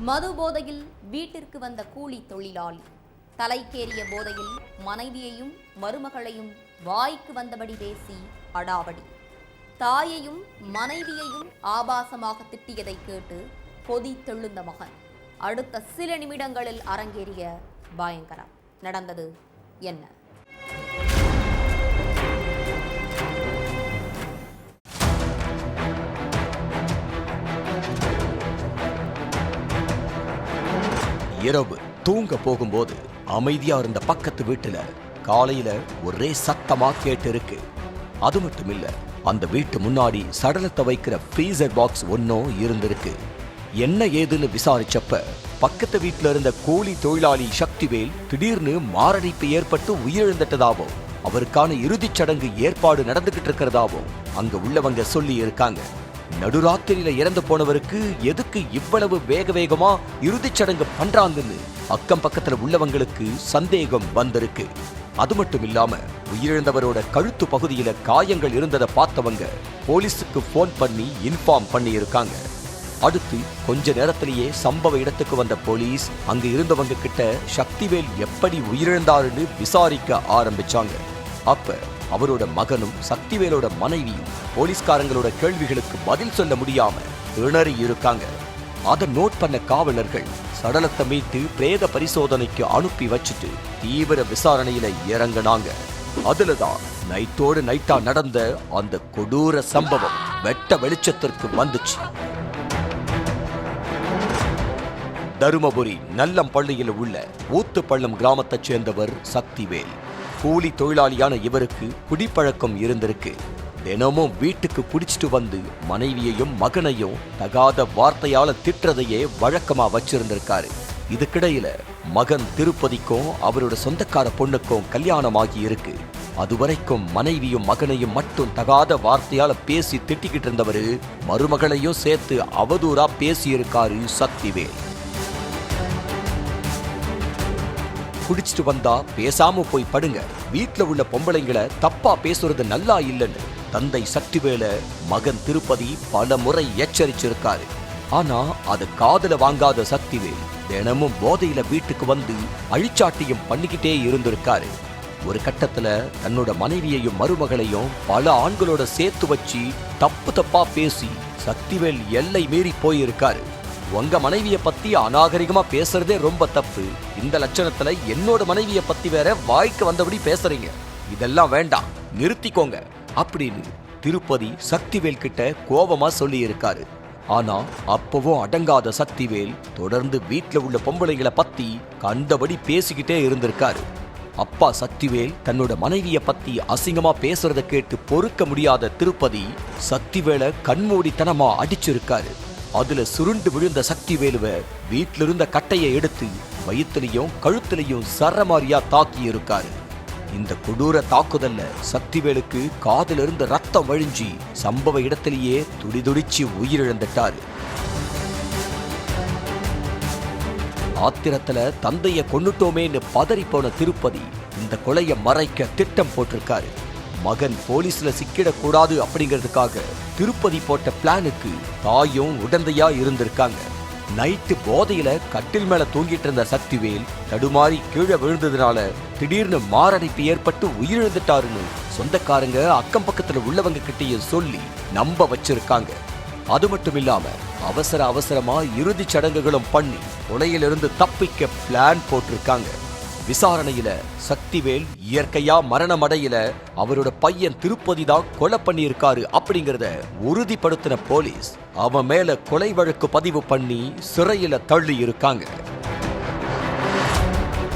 மது போதையில் வீட்டிற்கு வந்த கூலி தொழிலாளி தலைக்கேறிய போதையில் மனைவியையும் மருமகளையும் வாய்க்கு வந்தபடி பேசி அடாவடி. தாயையும் மனைவியையும் ஆபாசமாக திட்டியதை கேட்டு கொதித்தெழுந்த மகன். அடுத்த சில நிமிடங்களில் அரங்கேறிய பயங்கரம். நடந்தது என்ன? இரவு தூங்க போகும்போது அமைதியா இருந்த பக்கத்து வீட்டுல காலையில ஒரே சத்தமா கேட்டு இருக்கு. அது மட்டும் இல்ல, அந்த வீட்டு முன்னாடி சடலத்தை வைக்கிற ஃப்ரீசர் பாக்ஸ் ஒன்னும் இருந்திருக்கு. என்ன ஏதுன்னு விசாரிச்சப்ப பக்கத்து வீட்டுல இருந்த கூலி தொழிலாளி சக்திவேல் திடீர்னு மாரடைப்பு ஏற்பட்டு உயிரிழந்துட்டதாவும் அவருக்கான இறுதிச் சடங்கு ஏற்பாடு நடந்துகிட்டு இருக்கிறதாவும் அங்க உள்ளவங்க சொல்லி இருக்காங்க. நடுராத்திரியில இறந்து போனவருக்கு எதுக்கு இவ்வளவு வேகமா இறுதிச் சடங்கு பண்றாங்கன்னு அக்கம் பக்கத்துல உள்ளவங்களுக்கு சந்தேகம் வந்திருக்கு. அது மட்டும் இல்லாம உயிரிழந்தவரோட கழுத்து பகுதியில காயங்கள் இருந்ததை பார்த்தவங்க போலீஸுக்கு போன் பண்ணி இன்ஃபார்ம் பண்ணி இருக்காங்க. அடுத்து கொஞ்ச நேரத்திலேயே சம்பவ இடத்துக்கு வந்த போலீஸ் அங்க இருந்தவங்க கிட்ட சக்திவேல் எப்படி உயிரிழந்தாருன்னு விசாரிக்க ஆரம்பிச்சாங்க. அப்ப அவரோட மகனும் சக்திவேலோட மனைவியும் போலீஸ்காரங்களோட கேள்விகளுக்கு பதில் சொல்ல முடியாம திணறி இருக்காங்க. அதை நோட் பண்ண காவலர்கள் சடலத்தை மீட்டு பிரேத பரிசோதனைக்கு அனுப்பி வச்சுட்டு தீவிர விசாரணையில இறங்கினாங்க. அதுலதான் நைட்டோடு நைட்டா நடந்த அந்த கொடூர சம்பவம் வெட்ட வெளிச்சத்திற்கு வந்துச்சு. தருமபுரி நல்லம்பள்ளியில் உள்ள ஊத்துப்பள்ளம் கிராமத்தைச் சேர்ந்தவர் சக்திவேல். கூலி தொழிலாளியான இவருக்கு குடிப்பழக்கம் இருந்திருக்கு. தினமும் வீட்டுக்கு குடிச்சிட்டு வந்து மனைவியையும் மகனையும் தகாத வார்த்தையால திட்டுறதையே வழக்கமா வச்சிருந்திருக்காரு. இதுக்கிடையில மகன் திருப்பதிக்கும் அவரோட சொந்தக்கார பொண்ணுக்கும் கல்யாணமாகி இருக்கு. அதுவரைக்கும் மனைவியும் மகனையும் மட்டும் தகாத வார்த்தையால பேசி திட்டிக்கிட்டு இருந்தவரு மருமகளையும் சேர்த்து அவதூறா பேசியிருக்காரு சக்திவேல். குடிச்சிட்டு வந்தா பேசாம போய் படுங்க, வீட்டுல உள்ள பொம்பளைங்களை தப்பா பேசுறது நல்லா இல்லைன்னு தந்தை சக்திவேல மகன் திருப்பதி பல முறை எச்சரிச்சிருக்காரு. ஆனா அது காதுல வாங்காத சக்திவேல் தினமும் போதையில வீட்டுக்கு வந்து அழிச்சாட்டியம் பண்ணிக்கிட்டே இருந்திருக்காரு. ஒரு கட்டத்துல தன்னோட மனைவியையும் மருமகளையும் பல ஆண்களோட சேர்த்து வச்சு தப்பா பேசி சக்திவேல் எல்லை மீறி போயிருக்காரு. உங்க மனைவியை பத்தி அநாகரிகமா பேசுறதே ரொம்ப தப்பு. இந்த லட்சணத்துல என்னோட மனைவியை பத்தி வேற வாய்க்கு வந்தபடி பேசுறீங்க, இதெல்லாம் வேண்டாம், நிறுத்திக்கோங்க அப்படின்னு திருப்பதி சக்திவேல் கிட்ட கோபமா சொல்லி இருக்காரு. ஆனா அப்பவும் அடங்காத சக்திவேல் தொடர்ந்து வீட்டுல உள்ள பொம்பளைங்களை பத்தி கண்டபடி பேசிக்கிட்டே இருந்திருக்காரு. அப்பா சக்திவேல் தன்னோட மனைவியை பத்தி அசிங்கமா பேசுறத கேட்டு பொறுக்க முடியாத திருப்பதி சக்திவேலை கண்மூடித்தனமா அடிச்சிருக்காரு. அதுல சுருண்டு விழுந்த சக்திவேலுவை வீட்டில இருந்த கட்டையை எடுத்து வயிற்றுலையும் கழுத்துலையும் சரமாரியா தாக்கி இருக்காரு. இந்த கொடூர தாக்குதல்ல சக்திவேலுக்கு காதுல இருந்து ரத்தம் வழிஞ்சி சம்பவ இடத்திலேயே துடிதுடிச்சு உயிரிழந்துட்டாரு. ஆத்திரத்துல தந்தைய கொன்னுட்டோமேன்னு பதறி போன திருப்பதி இந்த கொலைய மறைக்க திட்டம் போட்டிருக்காரு. மகன் போலீஸ்ல சிக்கிடக்கூடாது அப்படிங்கிறதுக்காக திருப்பதி போட்ட பிளானுக்கு தாயும் உடந்தையா இருந்திருக்காங்க. நைட்டு போதையில கட்டில் மேல தூங்கிட்டு இருந்த சக்திவேல் தடுமாறி கீழே விழுந்ததுனால திடீர்னு மாரடைப்பு ஏற்பட்டு உயிரிழந்துட்டாருன்னு சொந்தக்காரங்க அக்கம் பக்கத்துல உள்ளவங்க கிட்டையும் சொல்லி நம்ப வச்சிருக்காங்க. அது மட்டும் இல்லாம அவசரமா இறுதிச் சடங்குகளும் பண்ணி கொலையிலிருந்து தப்பிக்க பிளான் போட்டிருக்காங்க. விசாரணையில சக்திவேல் இயற்கையா மரணம் அடையில அவரோட பையன் திருப்பதி தான் கொலை பண்ணியிருக்காரு அப்படிங்கறத உறுதிப்படுத்தின போலீஸ் அவன் மேல கொலை வழக்கு பதிவு பண்ணி சிறையில தள்ளி இருக்காங்க.